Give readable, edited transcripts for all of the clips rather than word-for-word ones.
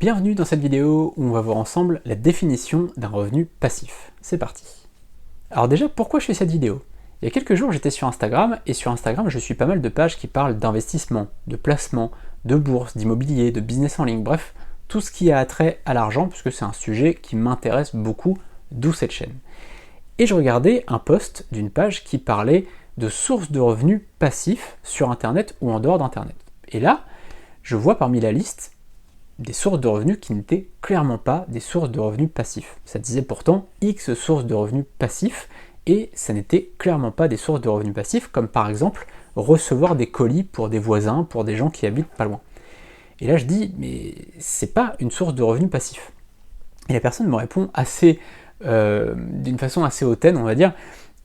Bienvenue dans cette vidéo où on va voir ensemble la définition d'un revenu passif. C'est parti. Alors déjà, pourquoi je fais cette vidéo? Il y a quelques jours, j'étais sur Instagram, et sur Instagram, je suis pas mal de pages qui parlent d'investissement, de placement, de bourse, d'immobilier, de business en ligne, bref, tout ce qui a trait à l'argent, puisque c'est un sujet qui m'intéresse beaucoup, d'où cette chaîne. Et je regardais un post d'une page qui parlait de sources de revenus passifs sur Internet ou en dehors d'Internet. Et là, je vois parmi la liste des sources de revenus qui n'étaient clairement pas des sources de revenus passifs. Ça disait pourtant X sources de revenus passifs, et ça n'était clairement pas des sources de revenus passifs, comme par exemple recevoir des colis pour des voisins, pour des gens qui habitent pas loin. Et là je dis, mais c'est pas une source de revenus passifs. Et la personne me répond d'une façon assez hautaine, on va dire,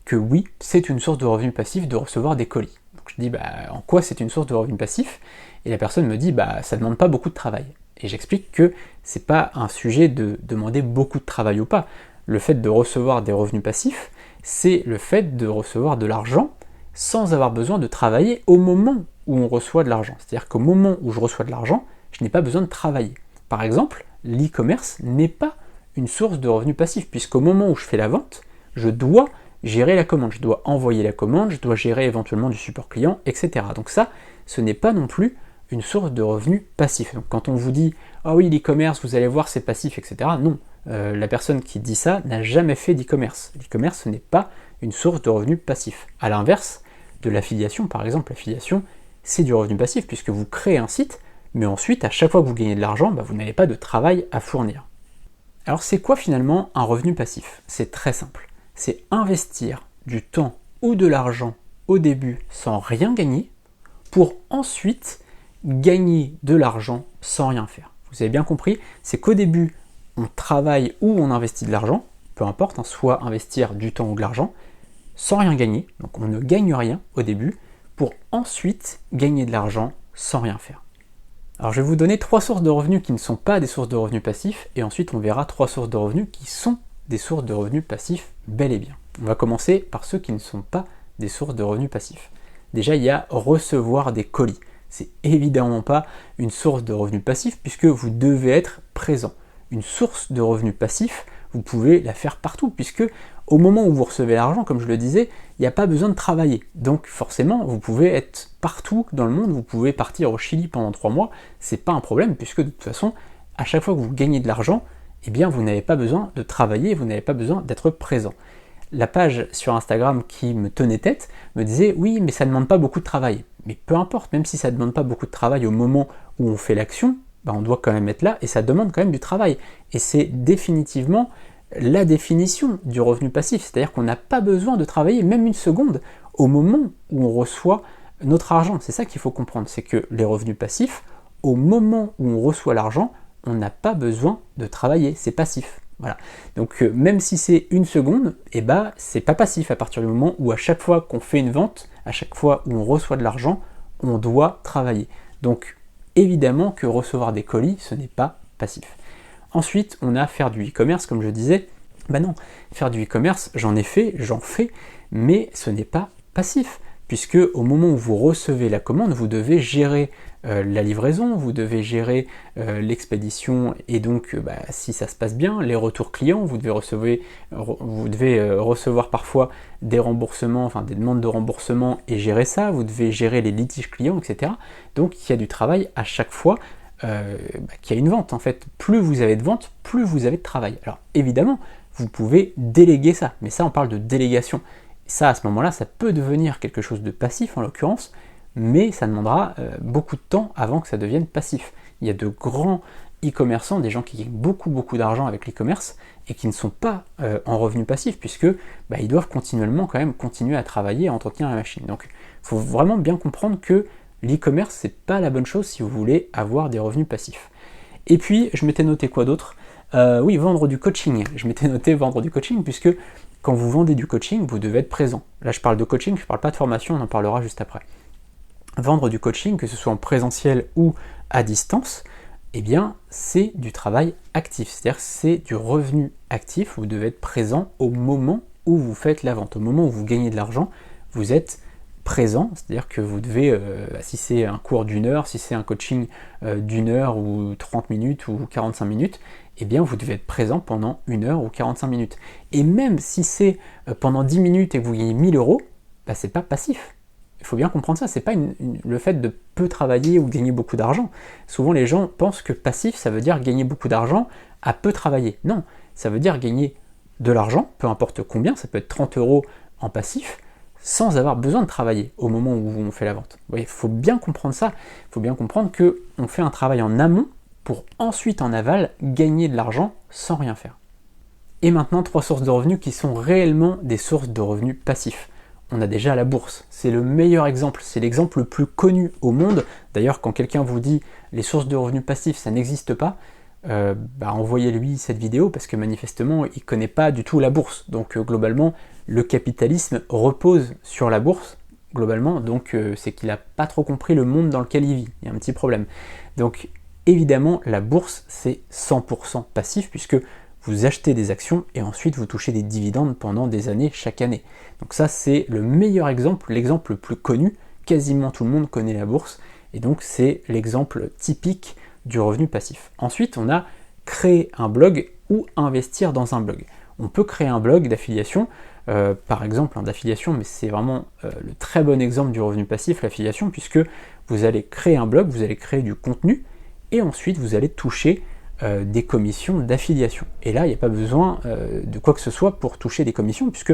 que oui, c'est une source de revenus passifs de recevoir des colis. Donc je dis, en quoi c'est une source de revenus passifs? Et la personne me dit, ça ne demande pas beaucoup de travail. Et j'explique que c'est pas un sujet de demander beaucoup de travail ou pas. Le fait de recevoir des revenus passifs, c'est le fait de recevoir de l'argent sans avoir besoin de travailler au moment où on reçoit de l'argent. C'est-à-dire qu'au moment où je reçois de l'argent, je n'ai pas besoin de travailler. Par exemple, l'e-commerce n'est pas une source de revenus passifs, puisqu'au moment où je fais la vente, je dois gérer la commande, je dois envoyer la commande, je dois gérer éventuellement du support client, etc. Donc ça, ce n'est pas non plus une source de revenus passifs. Donc quand on vous dit « Ah oui, l'e-commerce, vous allez voir, c'est passif, etc. » Non, la personne qui dit ça n'a jamais fait d'e-commerce. L'e-commerce, ce n'est pas une source de revenus passifs. À l'inverse de l'affiliation, par exemple, l'affiliation, c'est du revenu passif, puisque vous créez un site, mais ensuite, à chaque fois que vous gagnez de l'argent, vous n'avez pas de travail à fournir. Alors c'est quoi finalement un revenu passif? C'est très simple. C'est investir du temps ou de l'argent au début sans rien gagner, pour ensuite gagner de l'argent sans rien faire. Vous avez bien compris, c'est qu'au début, on travaille ou on investit de l'argent, peu importe, soit investir du temps ou de l'argent, sans rien gagner, donc on ne gagne rien au début, pour ensuite gagner de l'argent sans rien faire. Alors je vais vous donner 3 sources de revenus qui ne sont pas des sources de revenus passifs, et ensuite on verra 3 sources de revenus qui sont des sources de revenus passifs bel et bien. On va commencer par ceux qui ne sont pas des sources de revenus passifs. Déjà, il y a recevoir des colis. C'est évidemment pas une source de revenus passifs puisque vous devez être présent. Une source de revenus passifs, vous pouvez la faire partout puisque au moment où vous recevez l'argent, comme je le disais, il n'y a pas besoin de travailler. Donc forcément, vous pouvez être partout dans le monde, vous pouvez partir au Chili pendant 3 mois, c'est pas un problème puisque de toute façon, à chaque fois que vous gagnez de l'argent, eh bien vous n'avez pas besoin de travailler, vous n'avez pas besoin d'être présent. La page sur Instagram qui me tenait tête me disait « Oui, mais ça ne demande pas beaucoup de travail. » Mais peu importe, même si ça ne demande pas beaucoup de travail au moment où on fait l'action, on doit quand même être là et ça demande quand même du travail. Et c'est définitivement la définition du revenu passif, c'est-à-dire qu'on n'a pas besoin de travailler même une seconde au moment où on reçoit notre argent. C'est ça qu'il faut comprendre, c'est que les revenus passifs, au moment où on reçoit l'argent, on n'a pas besoin de travailler, c'est passif. Voilà. Donc même si c'est une seconde, c'est pas passif à partir du moment où à chaque fois qu'on fait une vente, à chaque fois où on reçoit de l'argent, on doit travailler. Donc évidemment que recevoir des colis, ce n'est pas passif. Ensuite, on a faire du e-commerce, comme je disais. Non, faire du e-commerce, j'en fais, mais ce n'est pas passif, puisque au moment où vous recevez la commande, vous devez gérer la livraison, vous devez gérer l'expédition et donc si ça se passe bien, les retours clients, vous devez recevoir parfois des remboursements, enfin des demandes de remboursement et gérer ça, vous devez gérer les litiges clients, etc. Donc il y a du travail à chaque fois qu'il y a une vente. En fait, plus vous avez de ventes, plus vous avez de travail. Alors évidemment, vous pouvez déléguer ça, mais ça on parle de délégation. Ça, à ce moment-là, ça peut devenir quelque chose de passif en l'occurrence, mais ça demandera beaucoup de temps avant que ça devienne passif. Il y a de grands e-commerçants, des gens qui gagnent beaucoup d'argent avec l'e-commerce et qui ne sont pas en revenu passif puisque ils doivent continuellement quand même continuer à travailler et à entretenir la machine. Donc il faut vraiment bien comprendre que l'e-commerce, c'est pas la bonne chose si vous voulez avoir des revenus passifs. Et puis, je m'étais noté quoi d'autre? Oui, vendre du coaching. Je m'étais noté vendre du coaching puisque quand vous vendez du coaching, vous devez être présent. Là, je parle de coaching, je ne parle pas de formation, on en parlera juste après. Vendre du coaching, que ce soit en présentiel ou à distance, c'est du travail actif, c'est-à-dire c'est du revenu actif. Vous devez être présent au moment où vous faites la vente, au moment où vous gagnez de l'argent, vous êtes présent, c'est-à-dire que vous devez, si c'est un cours d'une heure, si c'est un coaching d'une heure ou 30 minutes ou 45 minutes, eh bien vous devez être présent pendant 1 heure ou 45 minutes. Et même si c'est pendant 10 minutes et que vous gagnez 1000 euros, bah, c'est pas passif. Il faut bien comprendre ça, c'est pas le fait de peu travailler ou de gagner beaucoup d'argent. Souvent les gens pensent que passif, ça veut dire gagner beaucoup d'argent à peu travailler. Non, ça veut dire gagner de l'argent, peu importe combien, ça peut être 30 euros en passif, sans avoir besoin de travailler au moment où on fait la vente. Vous voyez, il faut bien comprendre ça, il faut bien comprendre qu'on fait un travail en amont pour ensuite en aval gagner de l'argent sans rien faire. Et maintenant, 3 sources de revenus qui sont réellement des sources de revenus passifs. On a déjà la bourse, c'est le meilleur exemple, c'est l'exemple le plus connu au monde. D'ailleurs, quand quelqu'un vous dit les sources de revenus passifs, ça n'existe pas, envoyez-lui cette vidéo parce que manifestement, il ne connaît pas du tout la bourse. Donc globalement, le capitalisme repose sur la bourse, globalement, donc c'est qu'il n'a pas trop compris le monde dans lequel il vit. Il y a un petit problème. Donc évidemment, la bourse, c'est 100% passif puisque vous achetez des actions et ensuite vous touchez des dividendes pendant des années chaque année. Donc ça, c'est le meilleur exemple, l'exemple le plus connu. Quasiment tout le monde connaît la bourse et donc c'est l'exemple typique du revenu passif. Ensuite, on a créer un blog ou investir dans un blog. On peut créer un blog d'affiliation, par exemple d'affiliation, mais c'est vraiment le très bon exemple du revenu passif, l'affiliation, puisque vous allez créer un blog, vous allez créer du contenu et ensuite vous allez toucher des commissions d'affiliation. Et là, il n'y a pas besoin de quoi que ce soit pour toucher des commissions, puisque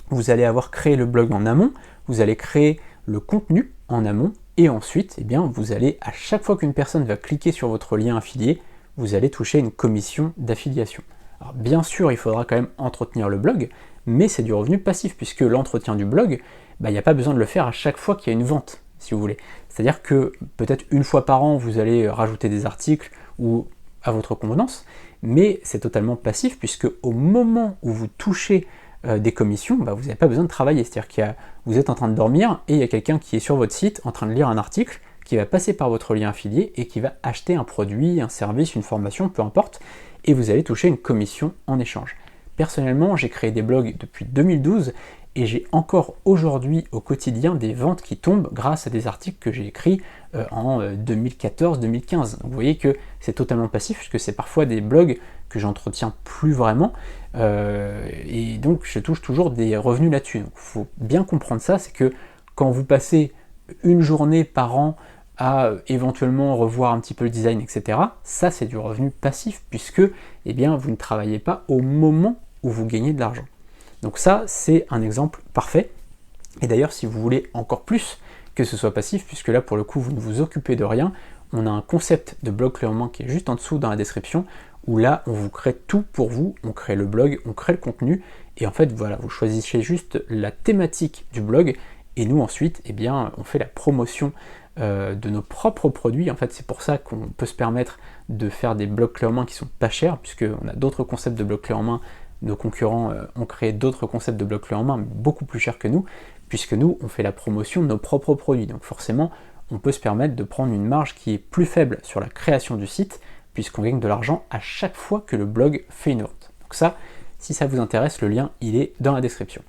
vous allez avoir créé le blog en amont, vous allez créer le contenu en amont, et ensuite, eh bien, vous allez, à chaque fois qu'une personne va cliquer sur votre lien affilié, vous allez toucher une commission d'affiliation. Alors bien sûr, il faudra quand même entretenir le blog, mais c'est du revenu passif, puisque l'entretien du blog, il n'y a pas besoin de le faire à chaque fois qu'il y a une vente, si vous voulez. C'est-à-dire que peut-être une fois par an, vous allez rajouter des articles ou à votre convenance, mais c'est totalement passif puisque au moment où vous touchez des commissions, vous n'avez pas besoin de travailler. C'est-à-dire que vous êtes en train de dormir et il y a quelqu'un qui est sur votre site en train de lire un article qui va passer par votre lien affilié et qui va acheter un produit, un service, une formation, peu importe, et vous allez toucher une commission en échange. Personnellement, j'ai créé des blogs depuis 2012 et j'ai encore aujourd'hui au quotidien des ventes qui tombent grâce à des articles que j'ai écrits en 2014-2015. Vous voyez que c'est totalement passif puisque c'est parfois des blogs que j'entretiens plus vraiment et donc je touche toujours des revenus là-dessus. Donc il faut bien comprendre ça, c'est que quand vous passez une journée par an à éventuellement revoir un petit peu le design, etc., ça c'est du revenu passif puisque eh bien, vous ne travaillez pas au moment où vous gagnez de l'argent. Donc ça, c'est un exemple parfait. Et d'ailleurs, si vous voulez encore plus que ce soit passif, puisque là, pour le coup, vous ne vous occupez de rien, on a un concept de blog clé en main qui est juste en dessous dans la description, où là, on vous crée tout pour vous, on crée le blog, on crée le contenu, et en fait, voilà, vous choisissez juste la thématique du blog, et nous, ensuite, eh bien, on fait la promotion de nos propres produits. En fait, c'est pour ça qu'on peut se permettre de faire des blogs clés en main qui sont pas chers, puisqu'on a d'autres concepts de blogs clés en main. Nos concurrents ont créé d'autres concepts de blocs clés en main, mais beaucoup plus chers que nous, puisque nous, on fait la promotion de nos propres produits. Donc forcément, on peut se permettre de prendre une marge qui est plus faible sur la création du site, puisqu'on gagne de l'argent à chaque fois que le blog fait une vente. Donc ça, si ça vous intéresse, le lien, il est dans la description.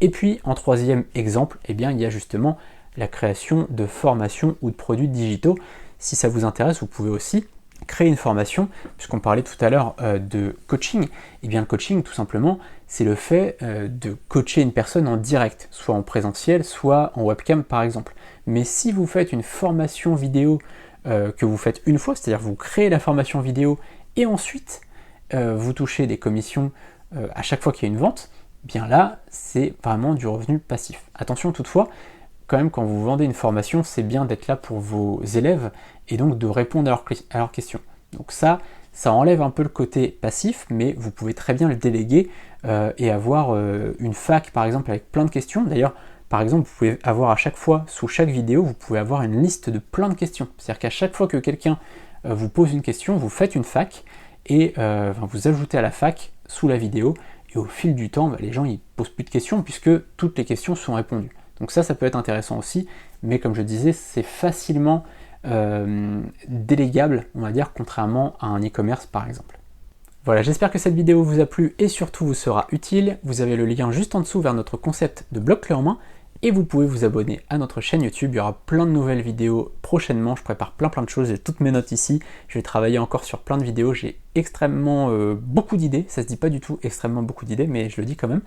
Et puis, en troisième exemple, eh bien, il y a justement la création de formations ou de produits digitaux. Si ça vous intéresse, vous pouvez aussi créer une formation, puisqu'on parlait tout à l'heure de coaching. Et bien le coaching, tout simplement, c'est le fait de coacher une personne en direct, soit en présentiel, soit en webcam par exemple. Mais si vous faites une formation vidéo que vous faites une fois, c'est-à-dire vous créez la formation vidéo et ensuite vous touchez des commissions à chaque fois qu'il y a une vente, bien là, c'est vraiment du revenu passif. Attention toutefois, quand même, quand vous vendez une formation, c'est bien d'être là pour vos élèves et donc de répondre à leurs questions. Donc ça enlève un peu le côté passif, mais vous pouvez très bien le déléguer et avoir une fac, par exemple, avec plein de questions. D'ailleurs, par exemple, vous pouvez avoir à chaque fois, sous chaque vidéo, vous pouvez avoir une liste de plein de questions. C'est-à-dire qu'à chaque fois que quelqu'un vous pose une question, vous faites une fac et vous ajoutez à la fac sous la vidéo. Et au fil du temps, les gens ne posent plus de questions puisque toutes les questions sont répondues. Donc ça peut être intéressant aussi, mais comme je disais, c'est facilement délégable, on va dire, contrairement à un e-commerce par exemple. Voilà, j'espère que cette vidéo vous a plu et surtout vous sera utile. Vous avez le lien juste en dessous vers notre concept de blog clé en main. Et vous pouvez vous abonner à notre chaîne YouTube, il y aura plein de nouvelles vidéos prochainement, je prépare plein de choses, j'ai toutes mes notes ici, je vais travailler encore sur plein de vidéos, j'ai extrêmement beaucoup d'idées, ça se dit pas du tout extrêmement beaucoup d'idées, mais je le dis quand même.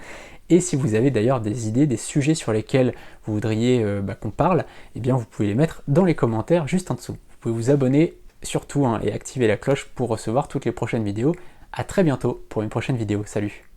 Et si vous avez d'ailleurs des idées, des sujets sur lesquels vous voudriez qu'on parle, eh bien vous pouvez les mettre dans les commentaires juste en dessous. Vous pouvez vous abonner surtout et activer la cloche pour recevoir toutes les prochaines vidéos. À très bientôt pour une prochaine vidéo, salut!